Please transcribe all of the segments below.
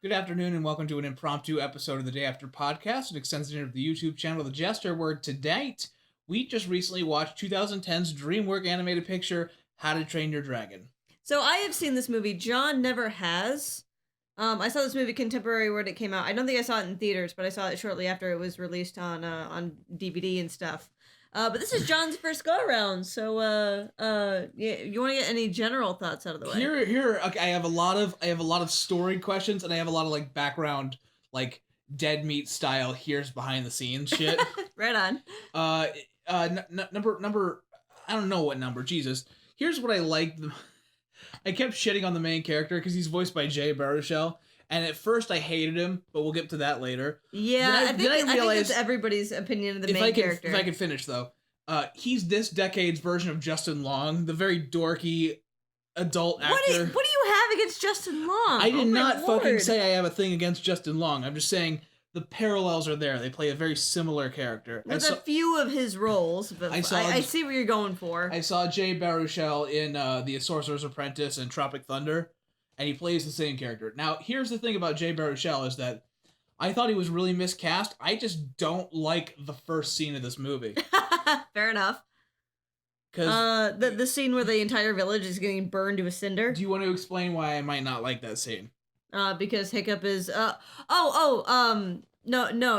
Good afternoon and welcome to an impromptu episode of the Day After Podcast, an extension of the YouTube channel The Jestour, where tonight we just recently watched 2010's Dreamworks animated picture, How to Train Your Dragon. So I have seen this movie. John never has. I saw this movie contemporary when it came out. I don't think I saw it in theaters, but I saw it shortly after it was released on DVD and stuff. But this is John's first go around. So yeah, you want to get any general thoughts out of the way? Okay, I have a lot of story questions, and I have a lot of like background, like dead meat style. Here's behind the scenes shit. Right on. Number. I don't know what number. Jesus. Here's what I like. I kept shitting on the main character because he's voiced by Jay Baruchel, and at first I hated him, but we'll get to that later. Yeah, I think that's everybody's opinion of the main character. If I can finish though, he's this decade's version of Justin Long, the very dorky adult actor. What do you have against Justin Long? I did not fucking say I have a thing against Justin Long. I'm just saying the parallels are there. They play a very similar character. With a few of his roles, but I see what you're going for. I saw Jay Baruchel in The Sorcerer's Apprentice and Tropic Thunder, and he plays the same character. Now, here's the thing about Jay Baruchel is that I thought he was really miscast. I just don't like the first scene of this movie. Fair enough. Because the scene where the entire village is getting burned to a cinder. Do you want to explain why I might not like that scene? Because Hiccup is no.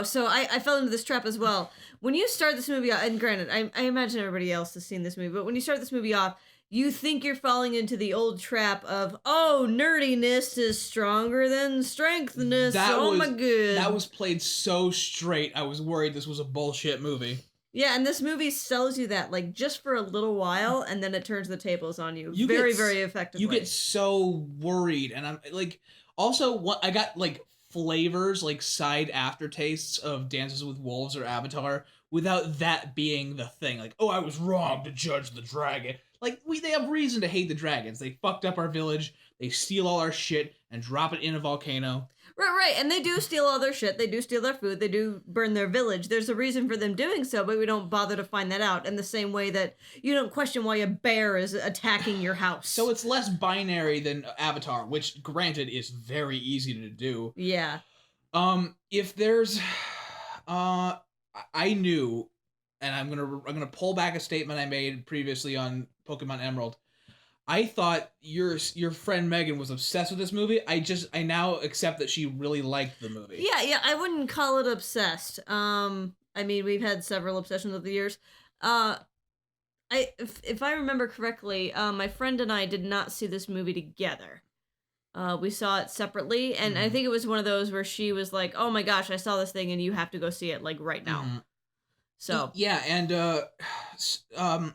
So I fell into this trap as well. When you start this movie off, and granted, I imagine everybody else has seen this movie, but when you start this movie off, you think you're falling into the old trap of, nerdiness is stronger than strengthness. My god. That was played so straight. I was worried this was a bullshit movie. Yeah, and this movie sells you that, like, just for a little while, and then it turns the tables on you very, very effectively. You get so worried, and I'm, like, also, I got, like, flavors, like, side aftertastes of Dances with Wolves or Avatar, without that being the thing. Like, I was wrong to judge the dragon. Like, they have reason to hate the dragons. They fucked up our village, they steal all our shit, and drop it in a volcano. Right, and they do steal all their shit, they do steal their food, they do burn their village. There's a reason for them doing so, but we don't bother to find that out, in the same way that you don't question why a bear is attacking your house. So it's less binary than Avatar, which, granted, is very easy to do. Yeah. If there's... I knew, and I'm gonna pull back a statement I made previously on Pokemon Emerald. I thought your friend Megan was obsessed with this movie. I now accept that she really liked the movie. Yeah, I wouldn't call it obsessed. I mean, we've had several obsessions over the years. If I remember correctly, my friend and I did not see this movie together. We saw it separately, and I think it was one of those where she was like, "Oh my gosh, I saw this thing, and you have to go see it like right now." Mm-hmm. So yeah, and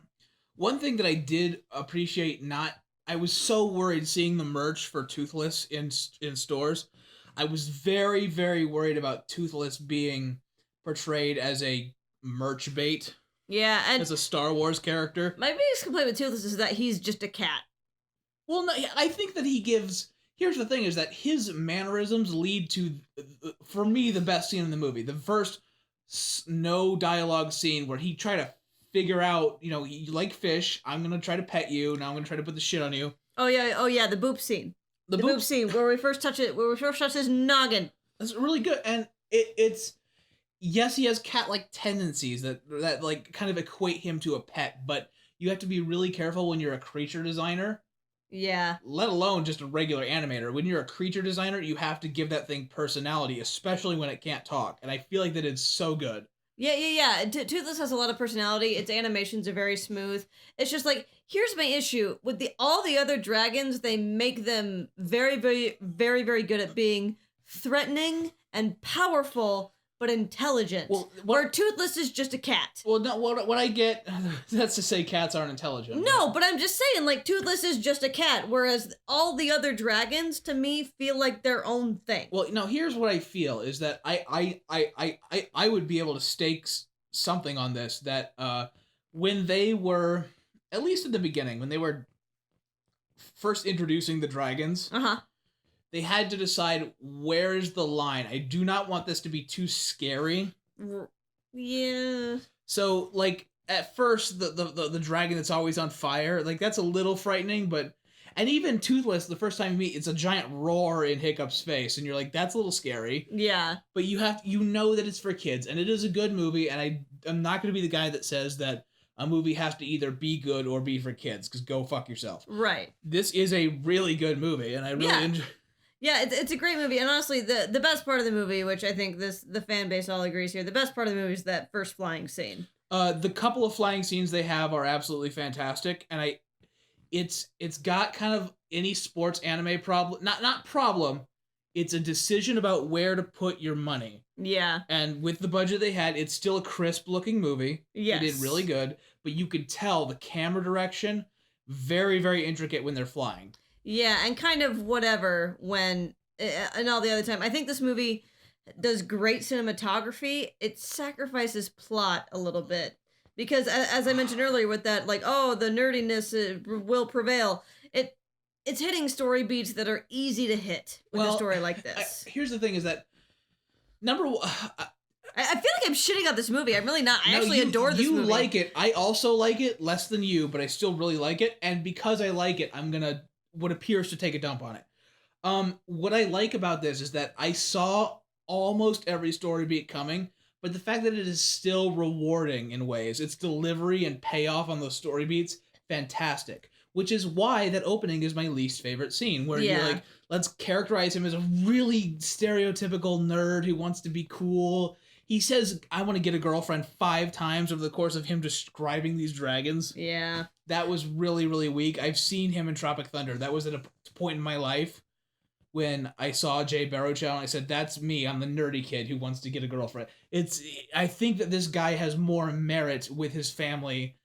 one thing that I did appreciate, I was so worried seeing the merch for Toothless in stores. I was very, very worried about Toothless being portrayed as a merch bait. Yeah, and as a Star Wars character. My biggest complaint with Toothless is that he's just a cat. Well, no, I think that he gives... Here's the thing, is that his mannerisms lead to, for me, the best scene in the movie. The first no dialogue scene where he tried to figure out, you like fish, I'm going to try to pet you, now I'm going to try to put the shit on you. Oh yeah, the boop scene. The boop scene, where we first touch his noggin. That's really good, and it's... Yes, he has cat-like tendencies that like kind of equate him to a pet, but you have to be really careful when you're a creature designer. Yeah. Let alone just a regular animator. When you're a creature designer, you have to give that thing personality, especially when it can't talk. And I feel like that it's so good. Yeah. Toothless has a lot of personality. Its animations are very smooth. It's just like, here's my issue. With all the other dragons, they make them very, very, very, very good at being threatening and powerful, but intelligent. Where Toothless is just a cat. Well, no, what I get, that's to say cats aren't intelligent. No, but I'm just saying, like, Toothless is just a cat, whereas all the other dragons, to me, feel like their own thing. Well, no, here's what I feel, is that I would be able to stake something on this, that when they were, at least at the beginning, when they were first introducing the dragons... Uh-huh. They had to decide, where is the line? I do not want this to be too scary. Yeah. So, like, at first, the dragon that's always on fire, like, that's a little frightening, but... And even Toothless, the first time you meet, it's a giant roar in Hiccup's face, and you're like, that's a little scary. Yeah. But you know that it's for kids, and it is a good movie, and I'm not going to be the guy that says that a movie has to either be good or be for kids, because go fuck yourself. Right. This is a really good movie, and I really enjoy. Yeah, it's a great movie, and honestly, the best part of the movie, which I think the fan base all agrees here, the best part of the movie is that first flying scene. The couple of flying scenes they have are absolutely fantastic, and it's got kind of any sports anime problem, not problem. It's a decision about where to put your money. Yeah. And with the budget they had, it's still a crisp looking movie. Yes. They did really good, but you could tell the camera direction very, very intricate when they're flying. Yeah, and kind of whatever when and all the other time. I think this movie does great cinematography. It sacrifices plot a little bit because, as I mentioned earlier, with that, like, oh, the nerdiness will prevail. It's hitting story beats that are easy to hit with a story like this. Here's the thing: is that number one. I feel like I'm shitting on this movie. I'm really not. I actually adore this movie. You like it. I also like it less than you, but I still really like it. And because I like it, I'm gonna what appears to take a dump on it. What I like about this is that I saw almost every story beat coming, but the fact that it is still rewarding in ways, its delivery and payoff on those story beats, fantastic. Which is why that opening is my least favorite scene, where you're like, let's characterize him as a really stereotypical nerd who wants to be cool. He says, I want to get a girlfriend 5 times over the course of him describing these dragons. Yeah. That was really, really weak. I've seen him in Tropic Thunder. That was at a point in my life when I saw Jay Baruchel and I said, that's me. I'm the nerdy kid who wants to get a girlfriend. I think that this guy has more merit with his family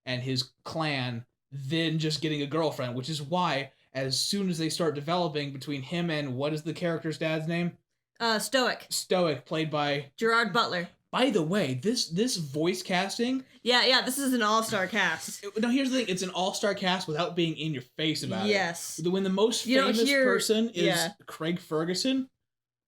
and his clan than just getting a girlfriend, which is why as soon as they start developing between him and what is the character's dad's name? Stoick. Stoick, played by Gerard Butler. By the way, this voice casting... Yeah, this is an all-star cast. No, here's the thing. It's an all-star cast without being in your face about it. Yes. When the most famous person is Craig Ferguson.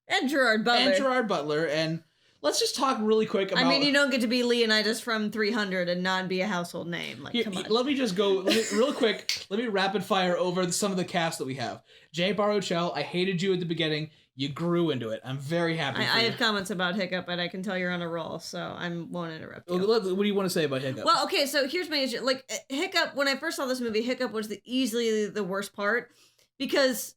And Gerard Butler. And let's just talk really quick about... I mean, you don't get to be Leonidas from 300 and not be a household name. Like, come on. Let me just go real quick. Let me rapid fire over some of the cast that we have. Jay Baruchel, I hated you at the beginning. You grew into it. I'm very happy for you. I have comments about Hiccup, but I can tell you're on a roll, so I won't interrupt you. What do you want to say about Hiccup? Well, okay, so here's my issue. Like, Hiccup, when I first saw this movie, Hiccup was easily the worst part, because,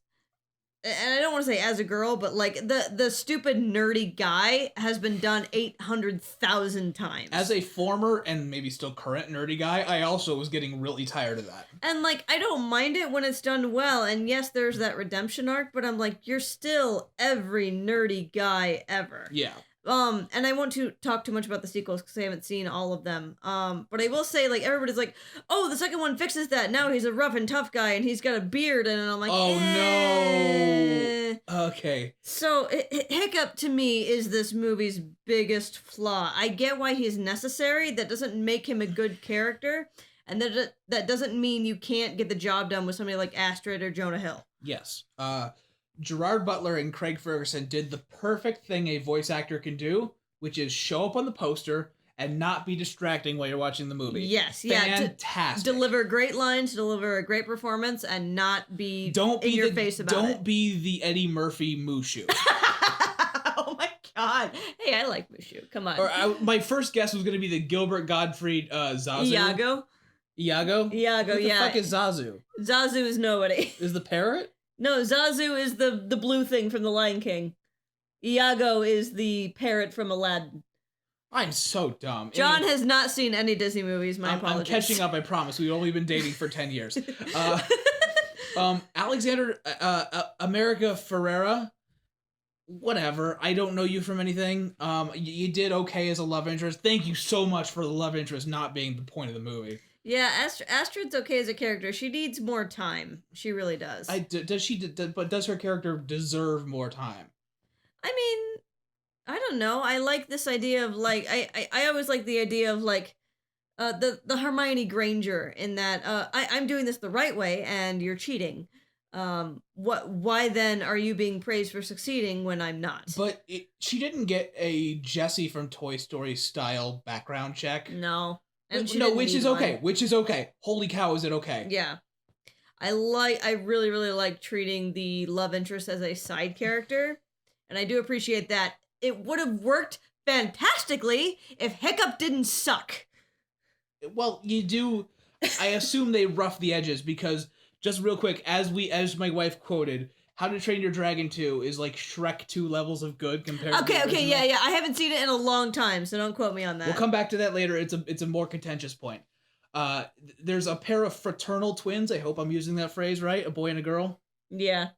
and I don't want to say as a girl, but, like, the stupid nerdy guy has been done 800,000 times. As a former, and maybe still current nerdy guy, I also was getting really tired of that. And, like, I don't mind it when it's done well, and yes, there's that redemption arc, but I'm like, you're still every nerdy guy ever. Yeah. And I won't to talk too much about the sequels because I haven't seen all of them. But I will say, like, everybody's like, oh, the second one fixes that. Now he's a rough and tough guy and he's got a beard. And I'm like, oh, eh. No. Okay. So Hiccup to me is this movie's biggest flaw. I get why he's necessary. That doesn't make him a good character. And that doesn't mean you can't get the job done with somebody like Astrid or Jonah Hill. Yes. Gerard Butler and Craig Ferguson did the perfect thing a voice actor can do, which is show up on the poster and not be distracting while you're watching the movie. Yes, fantastic. Deliver great lines, deliver a great performance, and not be in your face about it. Don't be the Eddie Murphy Mushu. Oh my god! Hey, I like Mushu. Come on. My first guess was going to be the Gilbert Gottfried Zazu. Iago. What the fuck is Zazu? Zazu is nobody. Is the parrot? No, Zazu is the blue thing from The Lion King. Iago is the parrot from Aladdin. I'm so dumb. John has not seen any Disney movies. My apologies. I'm catching up, I promise. We've only been dating for 10 years. Alexander America Ferrera, whatever. I don't know you from anything. You did okay as a love interest. Thank you so much for the love interest not being the point of the movie. Yeah, Astrid's okay as a character. She needs more time. She really does. But does her character deserve more time? I mean, I don't know. I like this idea of, like, I always like the idea of, like, the Hermione Granger in that, I'm doing this the right way and you're cheating. Why then are you being praised for succeeding when I'm not? But she didn't get a Jessie from Toy Story style background check. No. No, which is okay. Which is okay. Holy cow, is it okay? Yeah. I really, really like treating the love interest as a side character, and I do appreciate that. It would have worked fantastically if Hiccup didn't suck. Well, you do. I assume they rough the edges because, just real quick, as my wife quoted, How to Train Your Dragon 2 is like Shrek 2 levels of good compared to the original. Yeah. I haven't seen it in a long time, so don't quote me on that. We'll come back to that later. It's a more contentious point. There's a pair of fraternal twins. I hope I'm using that phrase right. A boy and a girl. Yeah.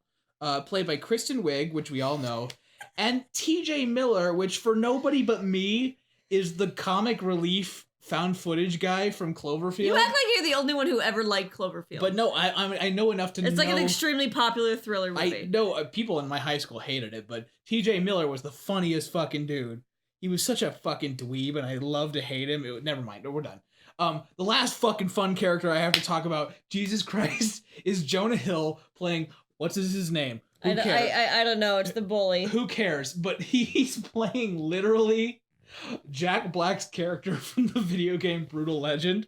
Played by Kristen Wiig, which we all know, and T.J. Miller, which for nobody but me is the comic relief found footage guy from Cloverfield. You act like you're the only one who ever liked Cloverfield. But no, I know enough to know. It's like an extremely popular thriller movie. I know people in my high school hated it, but T.J. Miller was the funniest fucking dude. He was such a fucking dweeb, and I love to hate him. Never mind, we're done. The last fucking fun character I have to talk about, Jesus Christ, is Jonah Hill playing, what's his name? Who cares? I don't know, it's the bully. Who cares? But he's playing literally Jack Black's character from the video game Brutal Legend.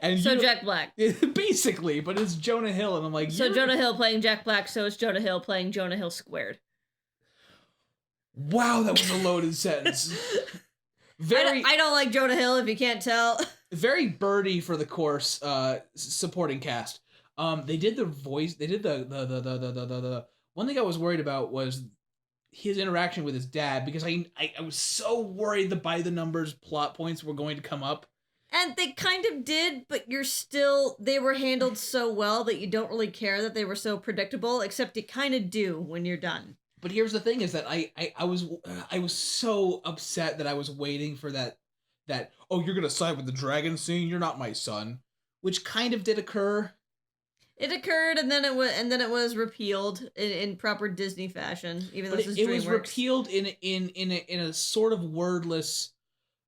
And so Jack Black. Basically, but it's Jonah Hill, and I'm like... So Jonah Hill playing Jack Black, so it's Jonah Hill playing Jonah Hill squared. Wow, that was a loaded sentence. I don't like Jonah Hill, if you can't tell. Very birdy for the course, supporting cast. They did the voice, they did the one thing I was worried about was his interaction with his dad, because I was so worried the by the numbers plot points were going to come up. And they kind of did, but they were handled so well that you don't really care that they were so predictable, except you kind of do when you're done. But here's the thing is that I was so upset that I was waiting for that oh, you're gonna side with the dragon scene, you're not my son, which kind of did occur. It occurred, and then it was repealed in proper Disney fashion. Even though it was repealed in a sort of wordless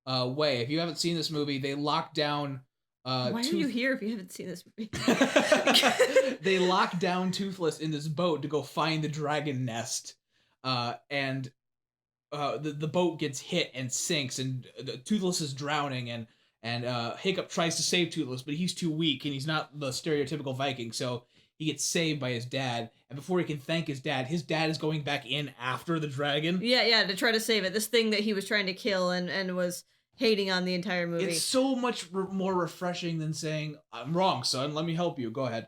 way. If you haven't seen this movie, they locked down. Why are you here if you haven't seen this movie? They locked down Toothless in this boat to go find the dragon nest, and the boat gets hit and sinks, and Toothless is drowning, and Hiccup tries to save Toothless, but he's too weak, and he's not the stereotypical Viking, so he gets saved by his dad, and before he can thank his dad is going back in after the dragon. Yeah, to try to save it. This thing that he was trying to kill and was hating on the entire movie. It's so much more refreshing than saying, I'm wrong, son, let me help you. Go ahead.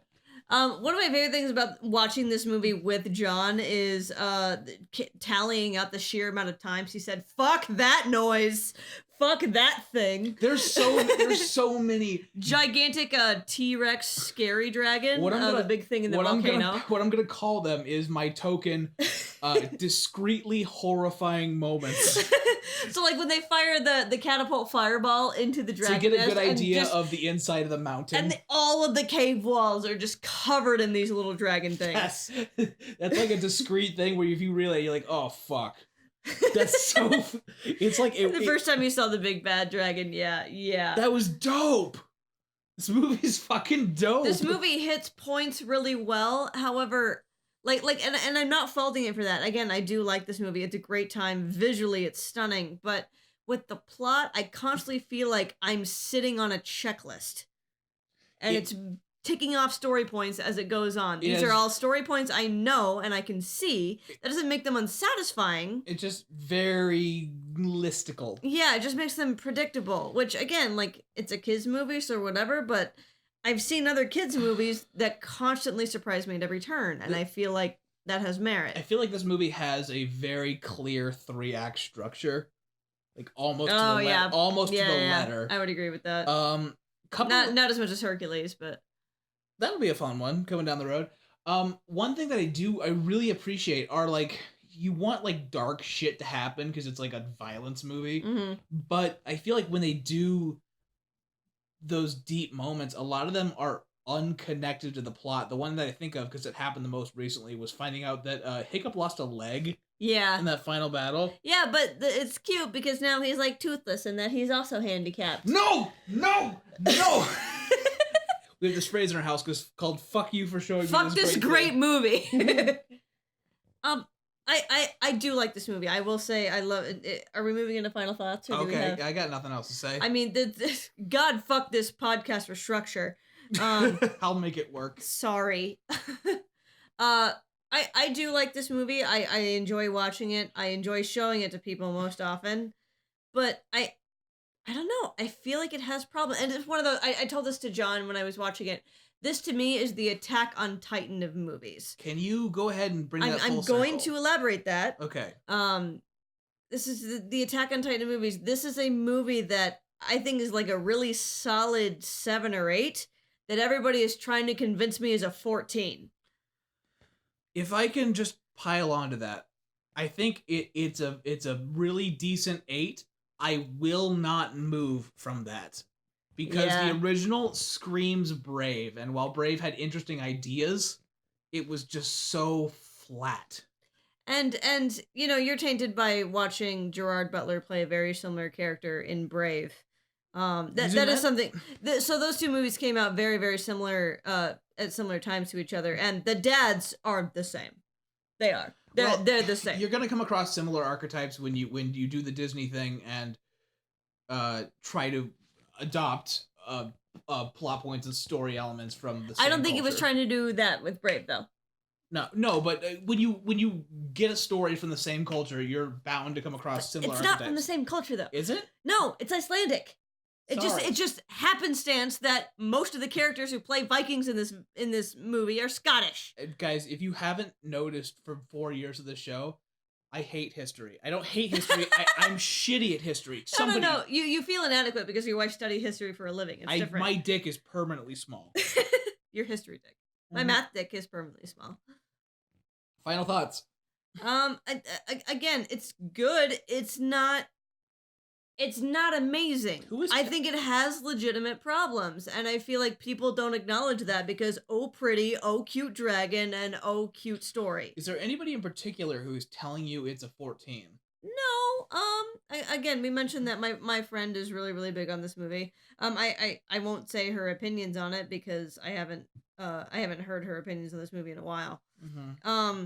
One of my favorite things about watching this movie with John is tallying out the sheer amount of times he said, fuck that noise, fuck that thing. There's so many. Gigantic T-Rex scary dragon, the big thing in the volcano. What I'm gonna call them is my token discreetly horrifying moments. So like when they fire the catapult fireball into the dragon to get a good nest idea of the inside of the mountain. And all of the cave walls are just covered in these little dragon things. Yes. That's like a discreet thing where if you relay, you're like, oh fuck. That's so... It's like... The first time you saw the big bad dragon, yeah. That was dope! This movie's fucking dope! This movie hits points really well, however... And I'm not faulting it for that. Again, I do like this movie. It's a great time. Visually, it's stunning. But with the plot, I constantly feel like I'm sitting on a checklist. And it's ticking off story points as it goes on. These are all story points I know and I can see. That doesn't make them unsatisfying. It's just very listicle. Yeah, it just makes them predictable. Which, again, it's a kids' movie, so whatever, but... I've seen other kids' movies that constantly surprise me at every turn, and I feel like that has merit. I feel like this movie has a very clear 3-act structure, like almost to the letter. I would agree with that. Not as much as Hercules, but that'll be a fun one coming down the road. One thing that I really appreciate are you want dark shit to happen because it's like a violence movie, but I feel like when they do those deep moments, a lot of them are unconnected to the plot. The one that I think of, because it happened the most recently, was finding out that Hiccup lost a leg in that final battle. Yeah, but it's cute because now he's toothless and that he's also handicapped. No! We have this phrase in our house called "fuck you for showing me this great movie." I do like this movie. I will say I love it. Are we moving into final thoughts? Or okay, I got nothing else to say. I mean, God fuck this podcast for structure. I'll make it work. Sorry. I do like this movie. I enjoy watching it. I enjoy showing it to people most often. But I don't know. I feel like it has problems. And it's one of those I told this to John when I was watching it. This to me is the Attack on Titan of movies. Can you go ahead and bring that full I'm going circle? to elaborate that. Okay. This is the Attack on Titan movies. This is a movie that I think is like a really solid 7 or 8 that everybody is trying to convince me is a 14. If I can just pile onto that, I think it's a really decent 8. I will not move from that. Because the original screams Brave, and while Brave had interesting ideas, it was just so flat. And you know, you're tainted by watching Gerard Butler play a very similar character in Brave. That is something. So those two movies came out very, very similar at similar times to each other, and the dads are the same. They are. They're the same. You're gonna come across similar archetypes when you do the Disney thing and try to adopt plot points and story elements from the same I don't think culture. it was trying to do that with Brave though. No, but when you get a story from the same culture, you're bound to come across similar It's archetypes. not from the same culture though. Is it? No, it's Icelandic. Sorry. It just happenstance that most of the characters who play Vikings in this movie are Scottish. Guys, if you haven't noticed from 4 years of this show, I hate history. I don't hate history. I'm shitty at history. No. You feel inadequate because your wife studied history for a living. It's different. My dick is permanently small. Your history dick. My math dick is permanently small. Final thoughts. Again, it's good. It's not amazing. I think it has legitimate problems, and I feel like people don't acknowledge that because oh pretty, oh cute dragon, and oh cute story. Is there anybody in particular who is telling you it's a 14? No. Again, we mentioned that my friend is really, really big on this movie. I won't say her opinions on it because I haven't heard her opinions on this movie in a while. Mm-hmm.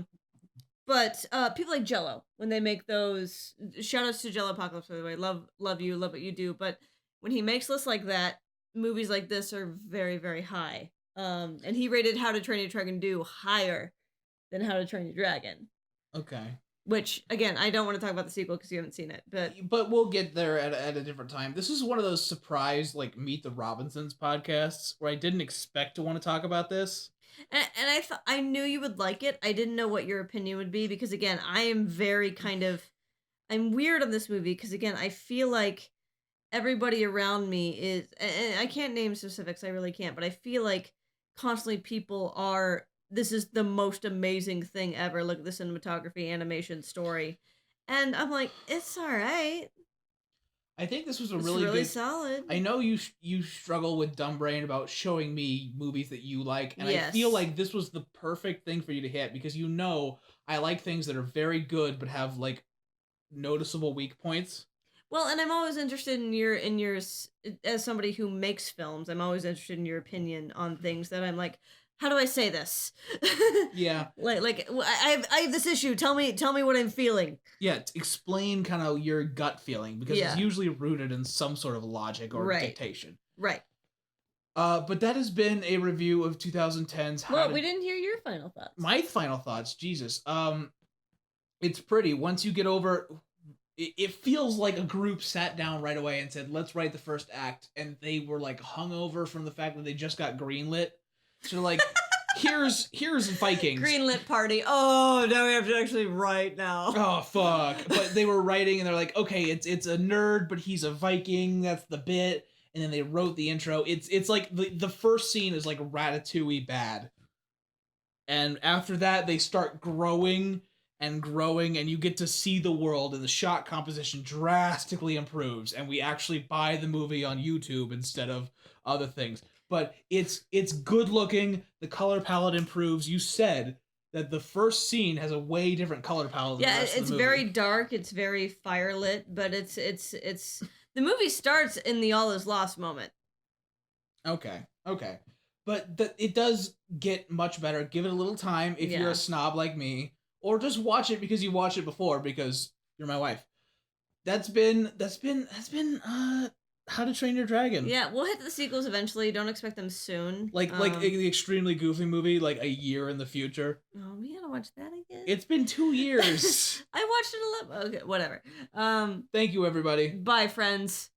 But people like Jello, when they make those, shout outs to Jello Apocalypse, by the way, love you, love what you do. But when he makes lists like that, movies like this are very, very high. And he rated How to Train Your Dragon 2 higher than How to Train Your Dragon. Okay. Which, again, I don't want to talk about the sequel because you haven't seen it. But we'll get there at a different time. This is one of those surprise, like, Meet the Robinsons podcasts where I didn't expect to want to talk about this. And I knew you would like it. I didn't know what your opinion would be because, again, I am very I'm weird on this movie because, again, I feel like everybody around me is, and I can't name specifics, I really can't, but I feel like constantly people are, this is the most amazing thing ever. Look at the cinematography, animation, story. And I'm like, it's all right. I think this was It's really really big, solid. I know you struggle with Dumb Brain about showing me movies that you like, and Yes. I feel like this was the perfect thing for you to hit because you know I like things that are very good but have like noticeable weak points. Well, and I'm always interested in your as somebody who makes films. I'm always interested in your opinion on things that I'm like, how do I say this? Yeah. like I have this issue. Tell me what I'm feeling. Yeah, explain kind of your gut feeling because Yeah. it's usually rooted in some sort of logic or Right. dictation. Right. But that has been a review of 2010's. Well, we didn't hear your final thoughts. My final thoughts, Jesus. It's pretty. Once you get over, it feels like a group sat down right away and said, "Let's write the first act," and they were like hungover from the fact that they just got greenlit. So like, here's Vikings. Greenlit party. Oh, now we have to actually write now. Oh fuck! But they were writing, and they're like, "Okay, it's a nerd, but he's a Viking. That's the bit." And then they wrote the intro. It's like the first scene is like Ratatouille bad, and after that they start growing and growing, and you get to see the world, and the shot composition drastically improves, and we actually buy the movie on YouTube instead of other things. But it's good looking. The color palette improves. You said that the first scene has a way different color palette than the rest of the movie. Very dark. It's very firelit, but it's the movie starts in the all is lost moment. Okay. But it does get much better. Give it a little time if you're a snob like me, or just watch it because you watched it before because you're my wife. That's been How to Train Your Dragon. Yeah, we'll hit the sequels eventually. Don't expect them soon. Like the extremely goofy movie, like a year in the future. Oh, we gotta watch that again. It's been 2 years. I watched it a little. Okay, whatever. Thank you, everybody. Bye, friends.